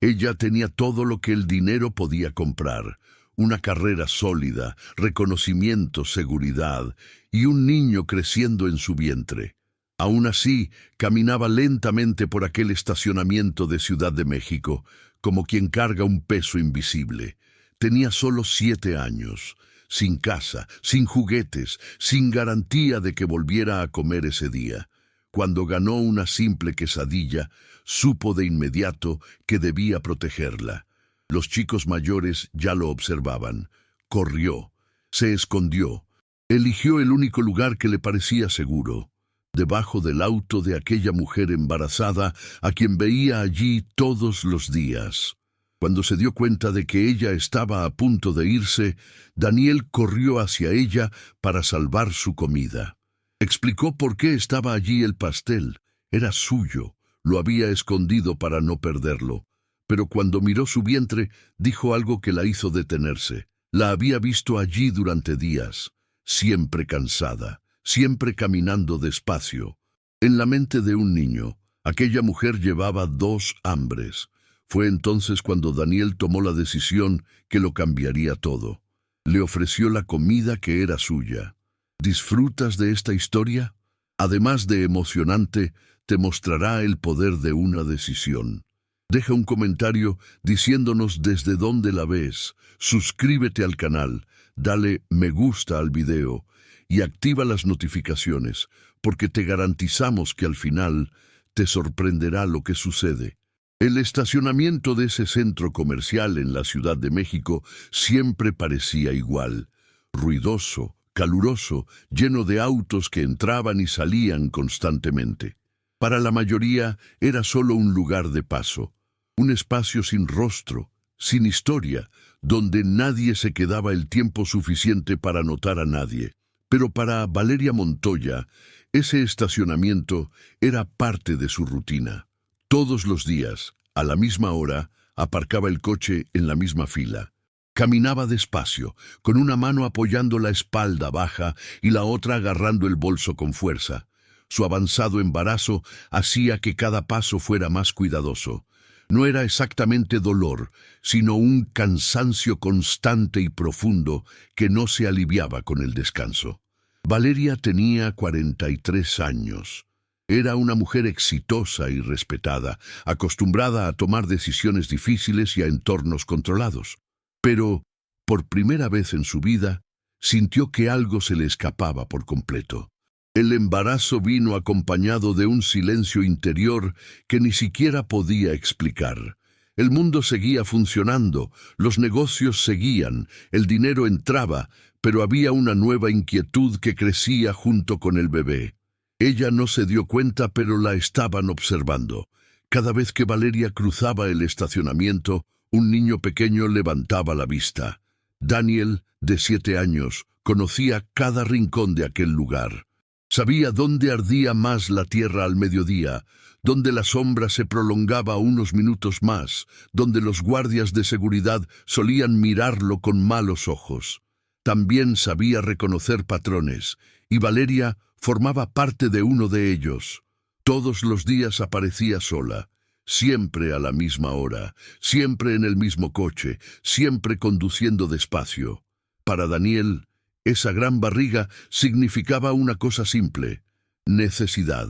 Ella tenía todo lo que el dinero podía comprar: una carrera sólida, reconocimiento, seguridad y un niño creciendo en su vientre. Aún así, caminaba lentamente por aquel estacionamiento de Ciudad de México, como quien carga un peso invisible. Tenía solo 7 años, sin casa, sin juguetes, sin garantía de que volviera a comer ese día. Cuando ganó una simple quesadilla, supo de inmediato que debía protegerla. Los chicos mayores ya lo observaban. Corrió, se escondió, eligió el único lugar que le parecía seguro: debajo del auto de aquella mujer embarazada a quien veía allí todos los días. Cuando se dio cuenta de que ella estaba a punto de irse, Daniel corrió hacia ella para salvar su comida. Explicó por qué estaba allí el pastel. Era suyo, lo había escondido para no perderlo. Pero cuando miró su vientre, dijo algo que la hizo detenerse. La había visto allí durante días, siempre cansada, siempre caminando despacio. En la mente de un niño, aquella mujer llevaba 2 hambres. Fue entonces cuando Daniel tomó la decisión que lo cambiaría todo. Le ofreció la comida que era suya. ¿Disfrutas de esta historia? Además de emocionante, te mostrará el poder de una decisión. Deja un comentario diciéndonos desde dónde la ves. Suscríbete al canal, dale me gusta al video y activa las notificaciones, porque te garantizamos que al final te sorprenderá lo que sucede. El estacionamiento de ese centro comercial en la Ciudad de México siempre parecía igual: ruidoso, caluroso, lleno de autos que entraban y salían constantemente. Para la mayoría era solo un lugar de paso, un espacio sin rostro, sin historia, donde nadie se quedaba el tiempo suficiente para notar a nadie. Pero para Valeria Montoya, ese estacionamiento era parte de su rutina. Todos los días, a la misma hora, aparcaba el coche en la misma fila. Caminaba despacio, con una mano apoyando la espalda baja y la otra agarrando el bolso con fuerza. Su avanzado embarazo hacía que cada paso fuera más cuidadoso. No era exactamente dolor, sino un cansancio constante y profundo que no se aliviaba con el descanso. Valeria tenía 43 años. Era una mujer exitosa y respetada, acostumbrada a tomar decisiones difíciles y a entornos controlados. Pero, por primera vez en su vida, sintió que algo se le escapaba por completo. El embarazo vino acompañado de un silencio interior que ni siquiera podía explicar. El mundo seguía funcionando, los negocios seguían, el dinero entraba, pero había una nueva inquietud que crecía junto con el bebé. Ella no se dio cuenta, pero la estaban observando. Cada vez que Valeria cruzaba el estacionamiento, un niño pequeño levantaba la vista. Daniel, de 7 años, conocía cada rincón de aquel lugar. Sabía dónde ardía más la tierra al mediodía, dónde la sombra se prolongaba unos minutos más, donde los guardias de seguridad solían mirarlo con malos ojos. También sabía reconocer patrones, y Valeria formaba parte de uno de ellos. Todos los días aparecía sola, siempre a la misma hora, siempre en el mismo coche, siempre conduciendo despacio. Para Daniel, esa gran barriga significaba una cosa simple: necesidad.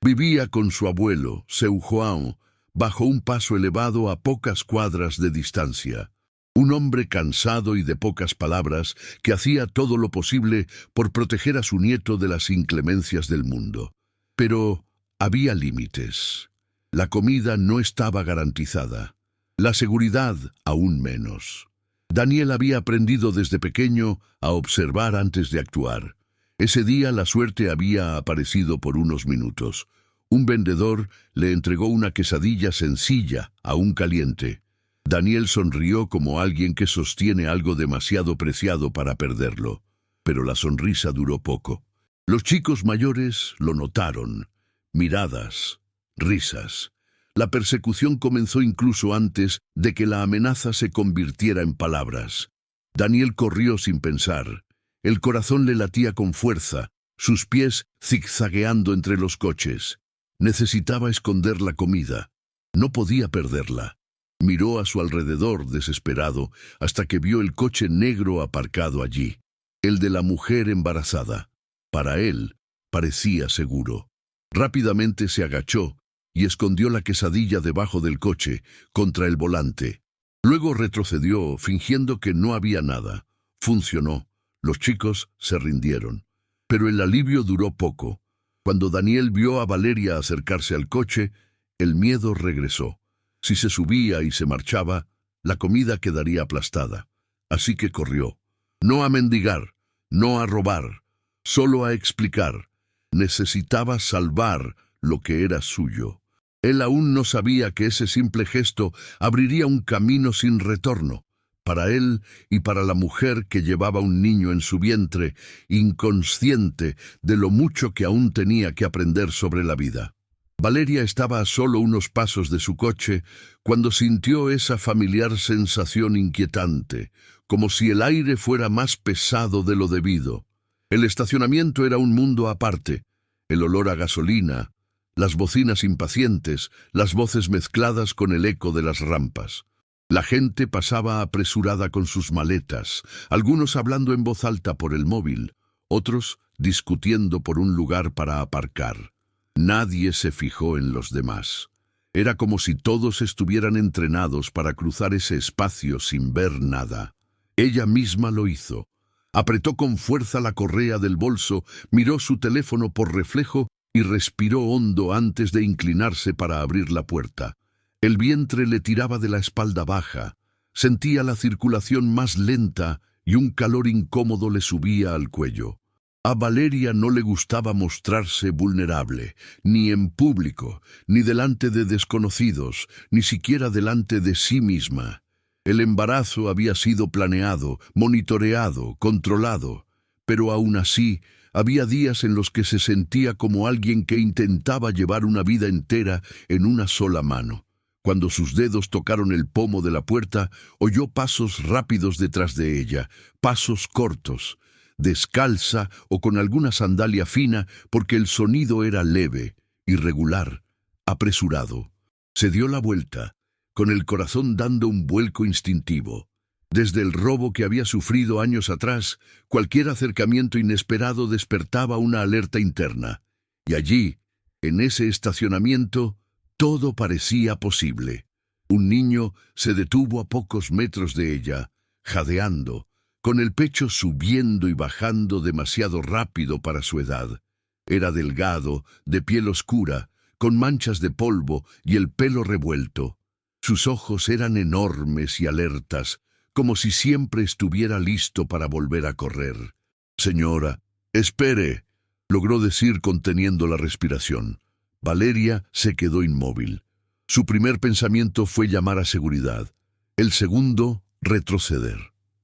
Vivía con su abuelo, Seu João, bajo un paso elevado a pocas cuadras de distancia. Un hombre cansado y de pocas palabras que hacía todo lo posible por proteger a su nieto de las inclemencias del mundo. Pero había límites. La comida no estaba garantizada. La seguridad aún menos. Daniel había aprendido desde pequeño a observar antes de actuar. Ese día la suerte había aparecido por unos minutos. Un vendedor le entregó una quesadilla sencilla, aún caliente. Daniel sonrió como alguien que sostiene algo demasiado preciado para perderlo. Pero la sonrisa duró poco. Los chicos mayores lo notaron. Miradas, risas. La persecución comenzó incluso antes de que la amenaza se convirtiera en palabras. Daniel corrió sin pensar. El corazón le latía con fuerza, sus pies zigzagueando entre los coches. Necesitaba esconder la comida. No podía perderla. Miró a su alrededor desesperado hasta que vio el coche negro aparcado allí, el de la mujer embarazada. Para él, parecía seguro. Rápidamente se agachó y escondió la quesadilla debajo del coche, contra el volante. Luego retrocedió, fingiendo que no había nada. Funcionó. Los chicos se rindieron. Pero el alivio duró poco. Cuando Daniel vio a Valeria acercarse al coche, el miedo regresó. Si se subía y se marchaba, la comida quedaría aplastada. Así que corrió. No a mendigar, no a robar, solo a explicar. Necesitaba salvar lo que era suyo. Él aún no sabía que ese simple gesto abriría un camino sin retorno, para él y para la mujer que llevaba un niño en su vientre, inconsciente de lo mucho que aún tenía que aprender sobre la vida. Valeria estaba a solo unos pasos de su coche cuando sintió esa familiar sensación inquietante, como si el aire fuera más pesado de lo debido. El estacionamiento era un mundo aparte. El olor a gasolina, las bocinas impacientes, las voces mezcladas con el eco de las rampas. La gente pasaba apresurada con sus maletas, algunos hablando en voz alta por el móvil, otros discutiendo por un lugar para aparcar. Nadie se fijó en los demás. Era como si todos estuvieran entrenados para cruzar ese espacio sin ver nada. Ella misma lo hizo. Apretó con fuerza la correa del bolso, miró su teléfono por reflejo y respiró hondo antes de inclinarse para abrir la puerta. El vientre le tiraba de la espalda baja. Sentía la circulación más lenta y un calor incómodo le subía al cuello. A Valeria no le gustaba mostrarse vulnerable, ni en público, ni delante de desconocidos, ni siquiera delante de sí misma. El embarazo había sido planeado, monitoreado, controlado, pero aún así había días en los que se sentía como alguien que intentaba llevar una vida entera en una sola mano. Cuando sus dedos tocaron el pomo de la puerta, oyó pasos rápidos detrás de ella, pasos cortos, descalza o con alguna sandalia fina, porque el sonido era leve, irregular, apresurado. Se dio la vuelta, con el corazón dando un vuelco instintivo. Desde el robo que había sufrido años atrás, cualquier acercamiento inesperado despertaba una alerta interna. Y allí, en ese estacionamiento, todo parecía posible. Un niño se detuvo a pocos metros de ella, jadeando, con el pecho subiendo y bajando demasiado rápido para su edad. Era delgado, de piel oscura, con manchas de polvo y el pelo revuelto. Sus ojos eran enormes y alertas, como si siempre estuviera listo para volver a correr. «Señora, espere», logró decir conteniendo la respiración. Valeria se quedó inmóvil. Su primer pensamiento fue llamar a seguridad. El segundo, retroceder.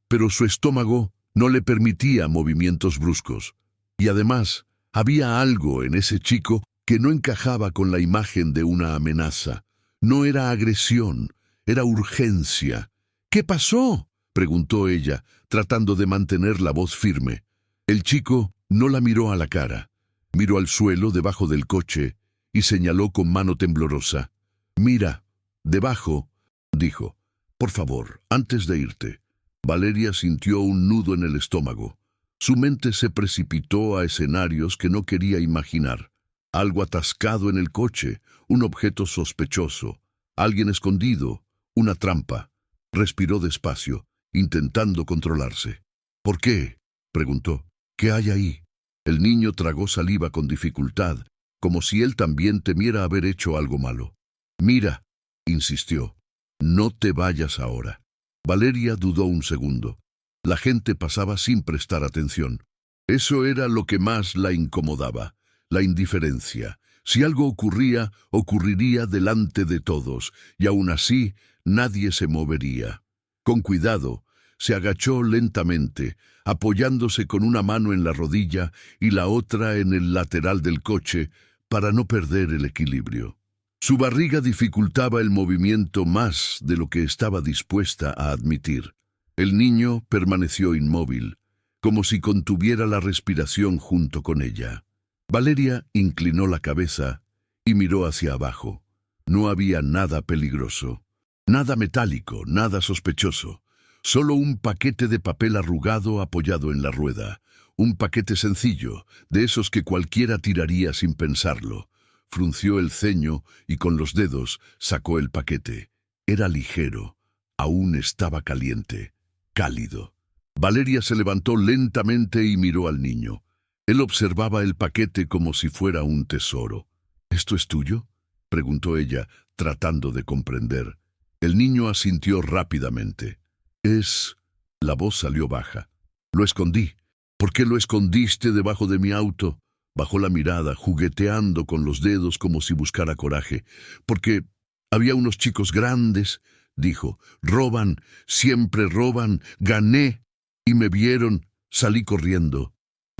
Pero su estómago no le permitía movimientos bruscos. Y además, había algo en ese chico que no encajaba con la imagen de una amenaza. No era agresión, era urgencia. «¿Qué pasó?», preguntó ella, tratando de mantener la voz firme. El chico no la miró a la cara. Miró al suelo debajo del coche y señaló con mano temblorosa. «Mira, debajo», dijo. «Por favor, antes de irte». Valeria sintió un nudo en el estómago. Su mente se precipitó a escenarios que no quería imaginar. Algo atascado en el coche, un objeto sospechoso, alguien escondido, una trampa. Respiró despacio, intentando controlarse. «¿Por qué?», preguntó. «¿Qué hay ahí?». El niño tragó saliva con dificultad, como si él también temiera haber hecho algo malo. «Mira», insistió, «no te vayas ahora». Valeria dudó un segundo. La gente pasaba sin prestar atención. Eso era lo que más la incomodaba, la indiferencia. Si algo ocurría, ocurriría delante de todos, y aún así nadie se movería. Con cuidado, se agachó lentamente, apoyándose con una mano en la rodilla y la otra en el lateral del coche, para no perder el equilibrio. Su barriga dificultaba el movimiento más de lo que estaba dispuesta a admitir. El niño permaneció inmóvil, como si contuviera la respiración junto con ella. Valeria inclinó la cabeza y miró hacia abajo. No había nada peligroso. Nada metálico, nada sospechoso. Solo un paquete de papel arrugado apoyado en la rueda. Un paquete sencillo, de esos que cualquiera tiraría sin pensarlo. Frunció el ceño y con los dedos sacó el paquete. Era ligero. Aún estaba caliente. Cálido. Valeria se levantó lentamente y miró al niño. Él observaba el paquete como si fuera un tesoro. ¿Esto es tuyo?, preguntó ella, tratando de comprender. El niño asintió rápidamente. Es... La voz salió baja. Lo escondí. ¿Por qué lo escondiste debajo de mi auto? Bajó la mirada, jugueteando con los dedos como si buscara coraje. Porque había unos chicos grandes, dijo. Roban, siempre roban. Gané. Y me vieron. Salí corriendo.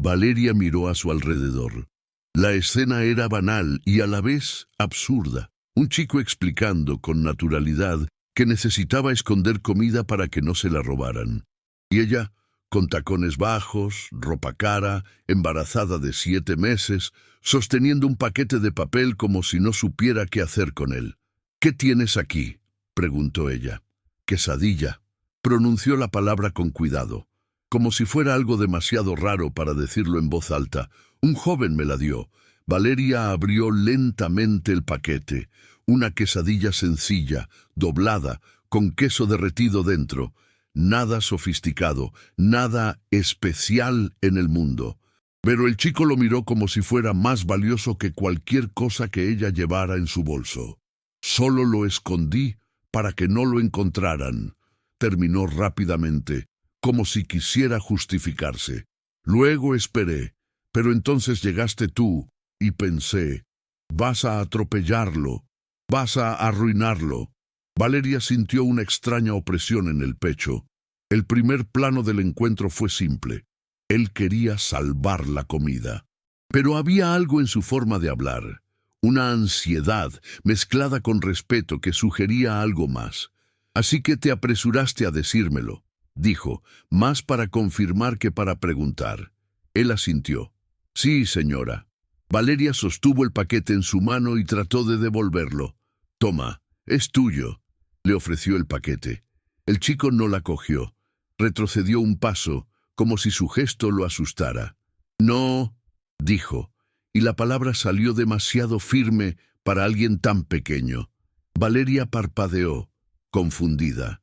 Valeria miró a su alrededor. La escena era banal y a la vez absurda. Un chico explicando con naturalidad que necesitaba esconder comida para que no se la robaran. Y ella, con tacones bajos, ropa cara, embarazada de 7 meses, sosteniendo un paquete de papel como si no supiera qué hacer con él. ¿Qué tienes aquí?, preguntó ella. Quesadilla. Pronunció la palabra con cuidado, como si fuera algo demasiado raro para decirlo en voz alta. Un joven me la dio. Valeria abrió lentamente el paquete. Una quesadilla sencilla, doblada, con queso derretido dentro. Nada sofisticado, nada especial en el mundo. Pero el chico lo miró como si fuera más valioso que cualquier cosa que ella llevara en su bolso. Solo lo escondí para que no lo encontraran. Terminó rápidamente, como si quisiera justificarse. Luego esperé, pero entonces llegaste tú, y pensé, vas a atropellarlo, vas a arruinarlo. Valeria sintió una extraña opresión en el pecho. El primer plano del encuentro fue simple. Él quería salvar la comida. Pero había algo en su forma de hablar, una ansiedad mezclada con respeto que sugería algo más. Así que te apresuraste a decírmelo, dijo, más para confirmar que para preguntar. Él asintió. Sí, señora. Valeria sostuvo el paquete en su mano y trató de devolverlo. Toma, es tuyo. Le ofreció el paquete. El chico no la cogió. Retrocedió un paso, como si su gesto lo asustara. No, dijo, y la palabra salió demasiado firme para alguien tan pequeño. Valeria parpadeó, confundida.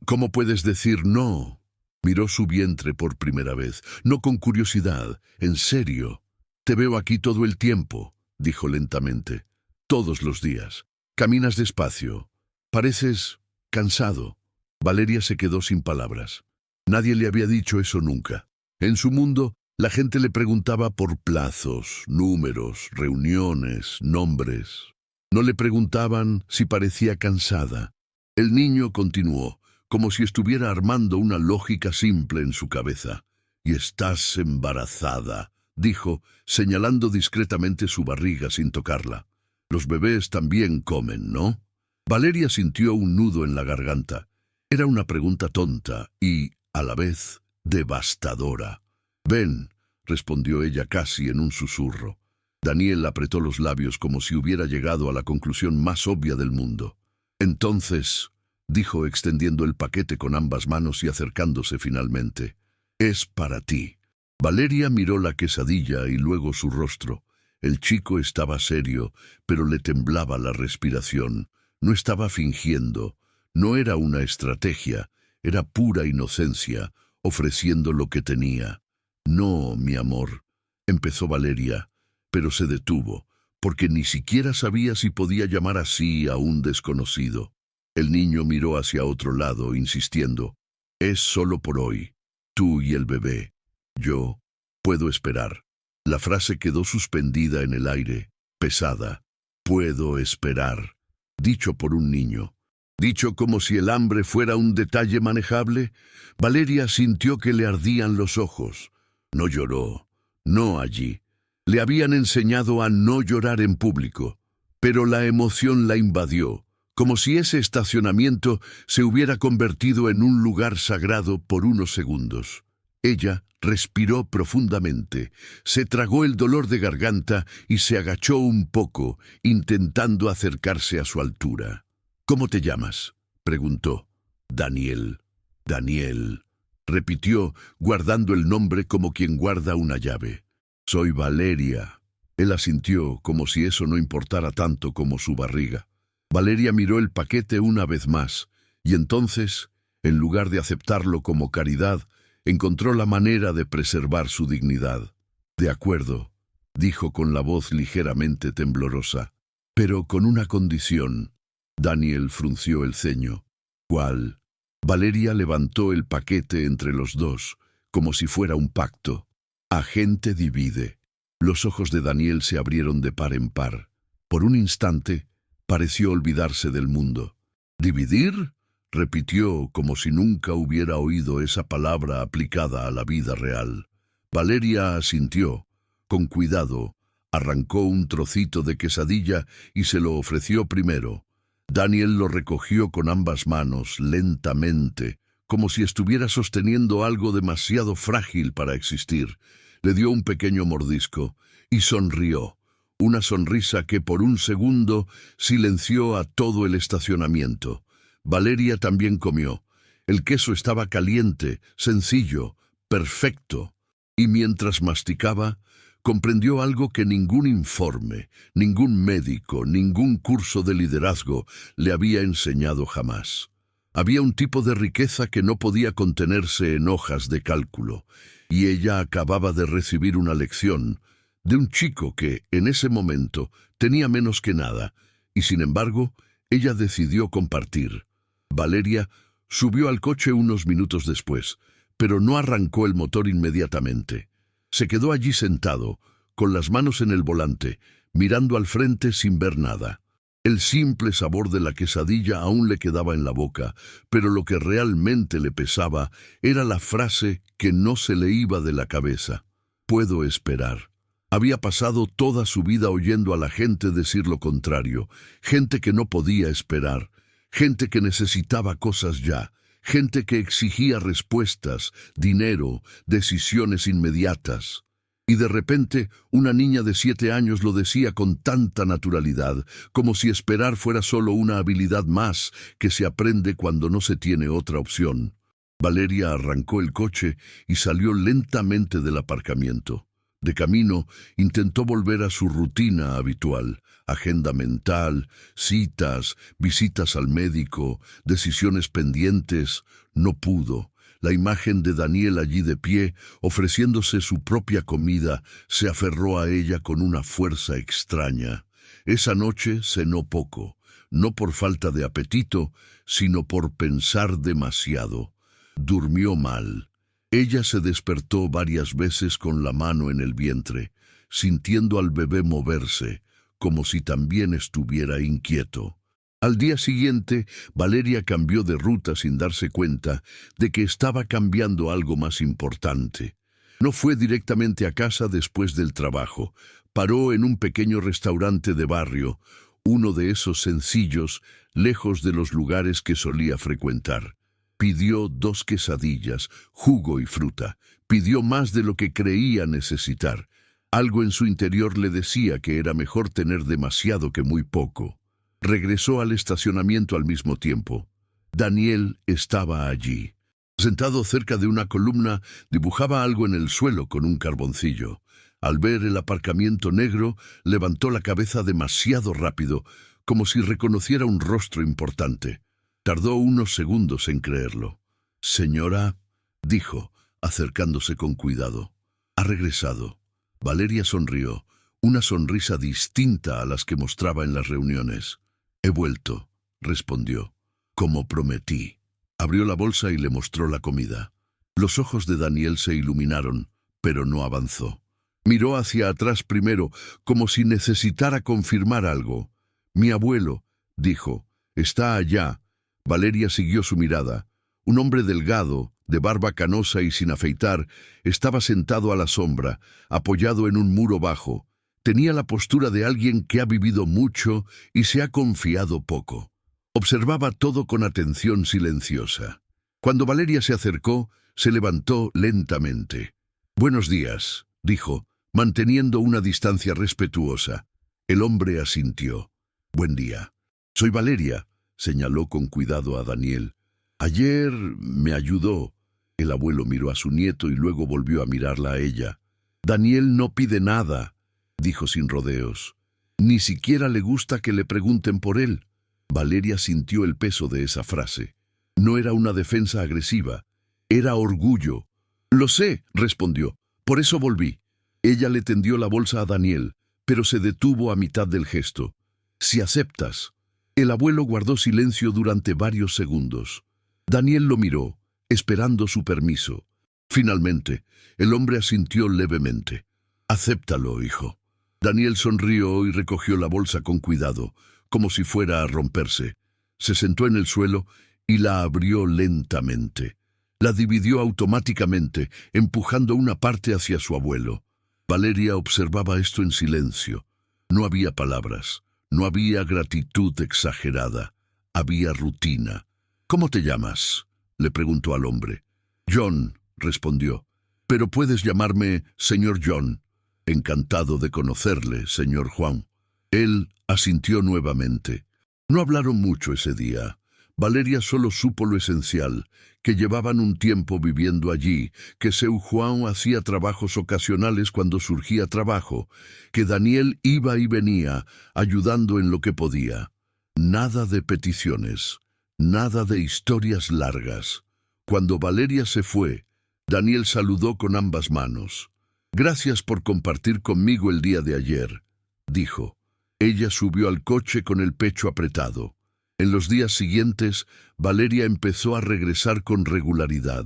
¿Cómo puedes decir no? Miró su vientre por primera vez, no con curiosidad, en serio. Te veo aquí todo el tiempo, dijo lentamente. Todos los días. Caminas despacio. Pareces cansado. Valeria se quedó sin palabras. Nadie le había dicho eso nunca. En su mundo, la gente le preguntaba por plazos, números, reuniones, nombres. No le preguntaban si parecía cansada. El niño continuó, como si estuviera armando una lógica simple en su cabeza. Y estás embarazada, dijo, señalando discretamente su barriga sin tocarla. Los bebés también comen, ¿no? Valeria sintió un nudo en la garganta. Era una pregunta tonta y, a la vez, devastadora. Ven, respondió ella casi en un susurro. Daniel apretó los labios como si hubiera llegado a la conclusión más obvia del mundo. Entonces, dijo extendiendo el paquete con ambas manos y acercándose finalmente, es para ti. Valeria miró la quesadilla y luego su rostro. El chico estaba serio, pero le temblaba la respiración. No estaba fingiendo. No era una estrategia. Era pura inocencia, ofreciendo lo que tenía. No, mi amor, empezó Valeria, pero se detuvo, porque ni siquiera sabía si podía llamar así a un desconocido. El niño miró hacia otro lado, insistiendo. Es solo por hoy. Tú y el bebé. Yo puedo esperar. La frase quedó suspendida en el aire, pesada. Puedo esperar. Dicho por un niño. Dicho como si el hambre fuera un detalle manejable, Valeria sintió que le ardían los ojos. No lloró. No allí. Le habían enseñado a no llorar en público. Pero la emoción la invadió, como si ese estacionamiento se hubiera convertido en un lugar sagrado por unos segundos. Ella respiró profundamente, se tragó el dolor de garganta y se agachó un poco, intentando acercarse a su altura. ¿Cómo te llamas?, preguntó. Daniel. Daniel, repitió, guardando el nombre como quien guarda una llave. Soy Valeria. Él asintió como si eso no importara tanto como su barriga. Valeria miró el paquete una vez más, y entonces, en lugar de aceptarlo como caridad, encontró la manera de preservar su dignidad. De acuerdo, dijo con la voz ligeramente temblorosa, pero con una condición. Daniel frunció el ceño. ¿Cuál? Valeria levantó el paquete entre los dos, como si fuera un pacto. Agente divide. Los ojos de Daniel se abrieron de par en par. Por un instante, pareció olvidarse del mundo. ¿Dividir? Repitió como si nunca hubiera oído esa palabra aplicada a la vida real. Valeria asintió. Con cuidado, arrancó un trocito de quesadilla y se lo ofreció primero. Daniel lo recogió con ambas manos, lentamente, como si estuviera sosteniendo algo demasiado frágil para existir. Le dio un pequeño mordisco y sonrió, una sonrisa que por un segundo silenció a todo el estacionamiento. Valeria también comió. El queso estaba caliente, sencillo, perfecto, y mientras masticaba, comprendió algo que ningún informe, ningún médico, ningún curso de liderazgo le había enseñado jamás. Había un tipo de riqueza que no podía contenerse en hojas de cálculo, y ella acababa de recibir una lección de un chico que, en ese momento, tenía menos que nada, y sin embargo, ella decidió compartir. Valeria subió al coche unos minutos después, pero no arrancó el motor inmediatamente. Se quedó allí sentado, con las manos en el volante, mirando al frente sin ver nada. El simple sabor de la quesadilla aún le quedaba en la boca, pero lo que realmente le pesaba era la frase que no se le iba de la cabeza. Puedo esperar. Había pasado toda su vida oyendo a la gente decir lo contrario, gente que no podía esperar, gente que necesitaba cosas ya, gente que exigía respuestas, dinero, decisiones inmediatas. Y de repente, una niña de 7 años lo decía con tanta naturalidad, como si esperar fuera solo una habilidad más que se aprende cuando no se tiene otra opción. Valeria arrancó el coche y salió lentamente del aparcamiento. De camino, intentó volver a su rutina habitual, agenda mental, citas, visitas al médico, decisiones pendientes. No pudo. La imagen de Daniel allí de pie, ofreciéndose su propia comida, se aferró a ella con una fuerza extraña. Esa noche cenó poco, no por falta de apetito, sino por pensar demasiado. Durmió mal. Ella se despertó varias veces con la mano en el vientre, sintiendo al bebé moverse, como si también estuviera inquieto. Al día siguiente, Valeria cambió de ruta sin darse cuenta de que estaba cambiando algo más importante. No fue directamente a casa después del trabajo. Paró en un pequeño restaurante de barrio, uno de esos sencillos, lejos de los lugares que solía frecuentar. Pidió 2 quesadillas, jugo y fruta. Pidió más de lo que creía necesitar. Algo en su interior le decía que era mejor tener demasiado que muy poco. Regresó al estacionamiento al mismo tiempo. Daniel estaba allí. Sentado cerca de una columna, dibujaba algo en el suelo con un carboncillo. Al ver el aparcamiento negro, levantó la cabeza demasiado rápido, como si reconociera un rostro importante. Tardó unos segundos en creerlo. «Señora», dijo, acercándose con cuidado. «Ha regresado». Valeria sonrió, una sonrisa distinta a las que mostraba en las reuniones. «He vuelto», respondió, «como prometí». Abrió la bolsa y le mostró la comida. Los ojos de Daniel se iluminaron, pero no avanzó. Miró hacia atrás primero, como si necesitara confirmar algo. «Mi abuelo», dijo, «está allá». Valeria siguió su mirada. Un hombre delgado, de barba canosa y sin afeitar, estaba sentado a la sombra, apoyado en un muro bajo. Tenía la postura de alguien que ha vivido mucho y se ha confiado poco. Observaba todo con atención silenciosa. Cuando Valeria se acercó, se levantó lentamente. «Buenos días», dijo, manteniendo una distancia respetuosa. El hombre asintió. «Buen día. Soy Valeria», señaló con cuidado a Daniel. Ayer me ayudó. El abuelo miró a su nieto y luego volvió a mirarla a ella. Daniel no pide nada, dijo sin rodeos. Ni siquiera le gusta que le pregunten por él. Valeria sintió el peso de esa frase. No era una defensa agresiva, era orgullo. Lo sé, respondió. Por eso volví. Ella le tendió la bolsa a Daniel, pero se detuvo a mitad del gesto. Si aceptas. El abuelo guardó silencio durante varios segundos. Daniel lo miró, esperando su permiso. Finalmente, el hombre asintió levemente. Acéptalo, hijo. Daniel sonrió y recogió la bolsa con cuidado, como si fuera a romperse. Se sentó en el suelo y la abrió lentamente. La dividió automáticamente, empujando una parte hacia su abuelo. Valeria observaba esto en silencio. No había palabras, no había gratitud exagerada, había rutina. ¿Cómo te llamas?, le preguntó al hombre. John, respondió. Pero puedes llamarme señor John. Encantado de conocerle, señor Juan. Él asintió nuevamente. No hablaron mucho ese día. Valeria solo supo lo esencial, que llevaban un tiempo viviendo allí, que seu Juan hacía trabajos ocasionales cuando surgía trabajo, que Daniel iba y venía, ayudando en lo que podía. Nada de peticiones, nada de historias largas. Cuando Valeria se fue, Daniel saludó con ambas manos. Gracias por compartir conmigo el día de ayer, dijo. Ella subió al coche con el pecho apretado. En los días siguientes, Valeria empezó a regresar con regularidad.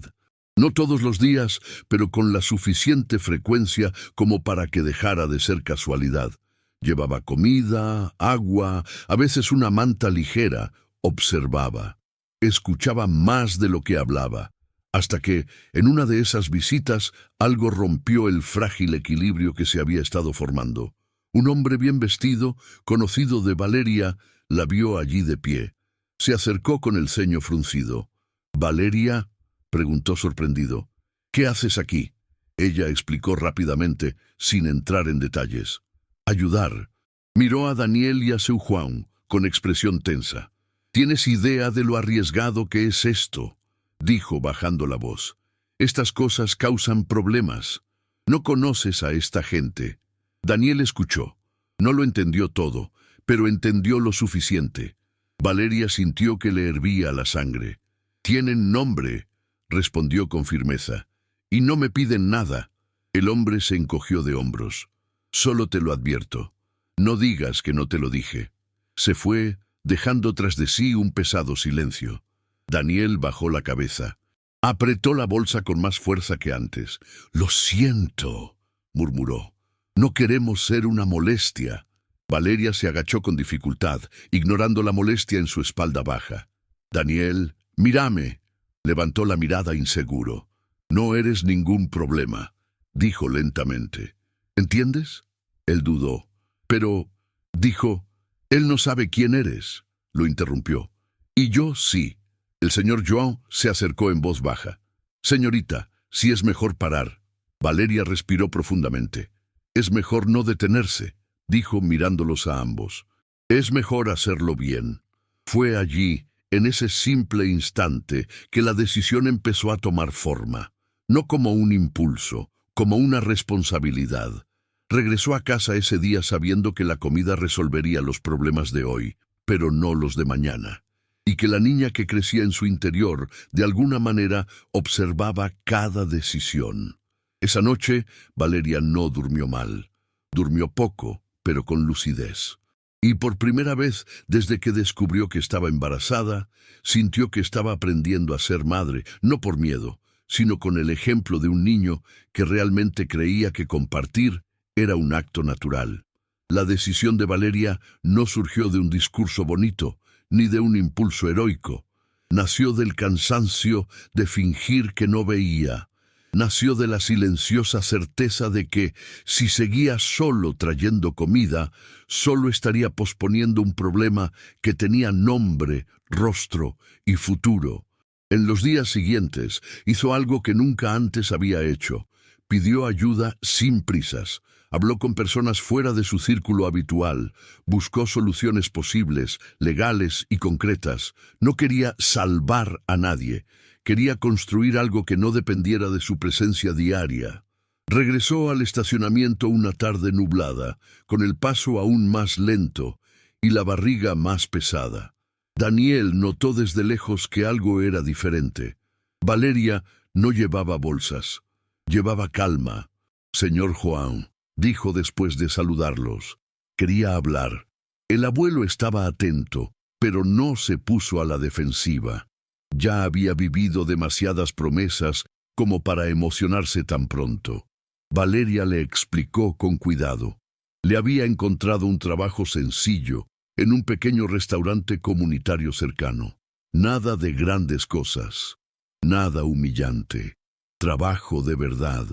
No todos los días, pero con la suficiente frecuencia como para que dejara de ser casualidad. Llevaba comida, agua, a veces una manta ligera. Observaba. Escuchaba más de lo que hablaba. Hasta que, en una de esas visitas, algo rompió el frágil equilibrio que se había estado formando. Un hombre bien vestido, conocido de Valeria, la vio allí de pie. Se acercó con el ceño fruncido. «¿Valeria?», preguntó sorprendido. «¿Qué haces aquí?». Ella explicó rápidamente, sin entrar en detalles. «Ayudar». Miró a Daniel y a seu Juan, con expresión tensa. «¿Tienes idea de lo arriesgado que es esto?», dijo bajando la voz. «Estas cosas causan problemas. No conoces a esta gente». Daniel escuchó. No lo entendió todo, pero entendió lo suficiente. Valeria sintió que le hervía la sangre. «Tienen nombre», respondió con firmeza, «y no me piden nada». El hombre se encogió de hombros. «Solo te lo advierto. No digas que no te lo dije». Se fue, dejando tras de sí un pesado silencio. Daniel bajó la cabeza. Apretó la bolsa con más fuerza que antes. «Lo siento», murmuró. «No queremos ser una molestia». Valeria se agachó con dificultad, ignorando la molestia en su espalda baja. «Daniel, mírame». Levantó la mirada inseguro. «No eres ningún problema», dijo lentamente. «¿Entiendes?». Él dudó. «Pero», dijo, «él no sabe quién eres», lo interrumpió. «Y yo sí». El señor Joan se acercó en voz baja. «Señorita, si es mejor parar». Valeria respiró profundamente. «Es mejor no detenerse», dijo mirándolos a ambos. «Es mejor hacerlo bien». Fue allí, en ese simple instante, que la decisión empezó a tomar forma. No como un impulso, como una responsabilidad. Regresó a casa ese día sabiendo que la comida resolvería los problemas de hoy, pero no los de mañana. Y que la niña que crecía en su interior, de alguna manera, observaba cada decisión. Esa noche, Valeria no durmió mal. Durmió poco, pero con lucidez. Y por primera vez, desde que descubrió que estaba embarazada, sintió que estaba aprendiendo a ser madre, no por miedo, sino con el ejemplo de un niño que realmente creía que compartir era un acto natural. La decisión de Valeria no surgió de un discurso bonito, ni de un impulso heroico. Nació del cansancio de fingir que no veía. Nació de la silenciosa certeza de que, si seguía solo trayendo comida, solo estaría posponiendo un problema que tenía nombre, rostro y futuro. En los días siguientes, hizo algo que nunca antes había hecho. Pidió ayuda sin prisas. Habló con personas fuera de su círculo habitual, buscó soluciones posibles, legales y concretas. No quería salvar a nadie, quería construir algo que no dependiera de su presencia diaria. Regresó al estacionamiento una tarde nublada, con el paso aún más lento y la barriga más pesada. Daniel notó desde lejos que algo era diferente. Valeria no llevaba bolsas, llevaba calma. «Señor Juan», dijo después de saludarlos. Quería hablar. El abuelo estaba atento, pero no se puso a la defensiva. Ya había vivido demasiadas promesas como para emocionarse tan pronto. Valeria le explicó con cuidado. Le había encontrado un trabajo sencillo en un pequeño restaurante comunitario cercano. Nada de grandes cosas, nada humillante. Trabajo de verdad,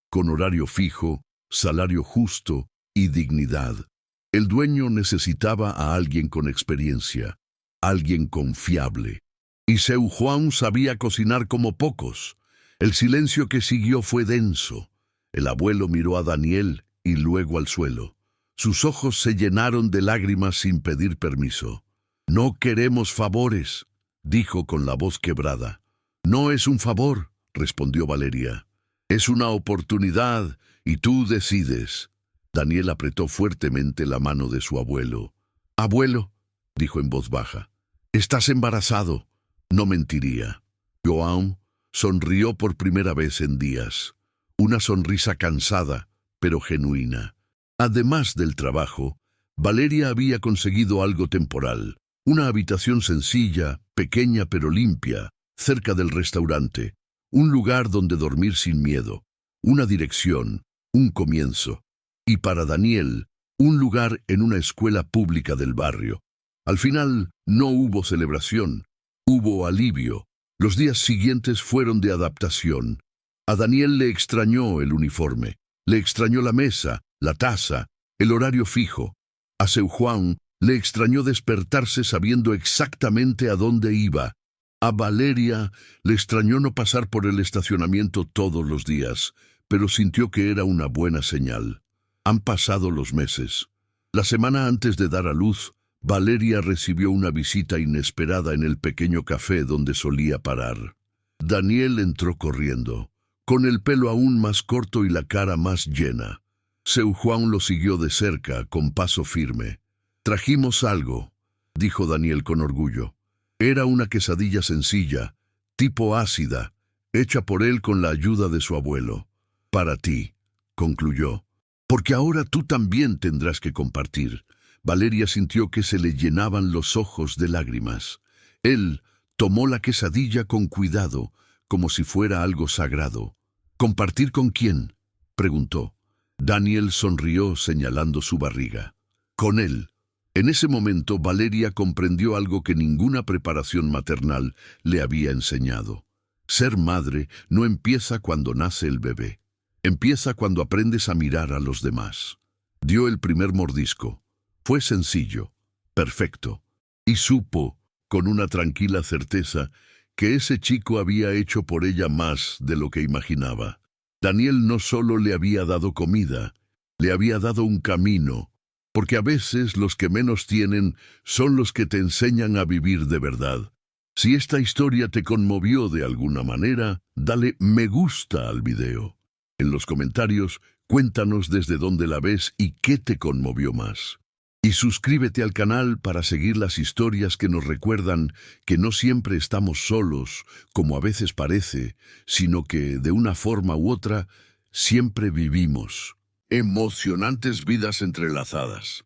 con horario fijo, salario justo y dignidad. El dueño necesitaba a alguien con experiencia, alguien confiable. Y Seu Juan sabía cocinar como pocos. El silencio que siguió fue denso. El abuelo miró a Daniel y luego al suelo. Sus ojos se llenaron de lágrimas sin pedir permiso. «No queremos favores», dijo con la voz quebrada. «No es un favor», respondió Valeria. «Es una oportunidad y tú decides». Daniel apretó fuertemente la mano de su abuelo. «Abuelo», dijo en voz baja, «estás embarazado». No mentiría. Joan sonrió por primera vez en días. Una sonrisa cansada, pero genuina. Además del trabajo, Valeria había conseguido algo temporal. Una habitación sencilla, pequeña pero limpia, cerca del restaurante. Un lugar donde dormir sin miedo. Una dirección, un comienzo. Y para Daniel, un lugar en una escuela pública del barrio. Al final, no hubo celebración. Hubo alivio. Los días siguientes fueron de adaptación. A Daniel le extrañó el uniforme. Le extrañó la mesa, la taza, el horario fijo. A Seu Juan le extrañó despertarse sabiendo exactamente a dónde iba. A Valeria le extrañó no pasar por el estacionamiento todos los días, pero sintió que era una buena señal. Han pasado los meses. La semana antes de dar a luz, Valeria recibió una visita inesperada en el pequeño café donde solía parar. Daniel entró corriendo, con el pelo aún más corto y la cara más llena. Seu Juan lo siguió de cerca, con paso firme. «Trajimos algo», dijo Daniel con orgullo. Era una quesadilla sencilla, tipo ácida, hecha por él con la ayuda de su abuelo. «Para ti», concluyó, «porque ahora tú también tendrás que compartir». Valeria sintió que se le llenaban los ojos de lágrimas. Él tomó la quesadilla con cuidado, como si fuera algo sagrado. «¿Compartir con quién?», preguntó. Daniel sonrió señalando su barriga. «Con él». En ese momento Valeria comprendió algo que ninguna preparación maternal le había enseñado. Ser madre no empieza cuando nace el bebé. Empieza cuando aprendes a mirar a los demás. Dio el primer mordisco. Fue sencillo, perfecto, y supo, con una tranquila certeza, que ese chico había hecho por ella más de lo que imaginaba. Daniel no solo le había dado comida, le había dado un camino, porque a veces los que menos tienen son los que te enseñan a vivir de verdad. Si esta historia te conmovió de alguna manera, dale me gusta al video. En los comentarios, cuéntanos desde dónde la ves y qué te conmovió más. Y suscríbete al canal para seguir las historias que nos recuerdan que no siempre estamos solos, como a veces parece, sino que, de una forma u otra, siempre vivimos emocionantes vidas entrelazadas.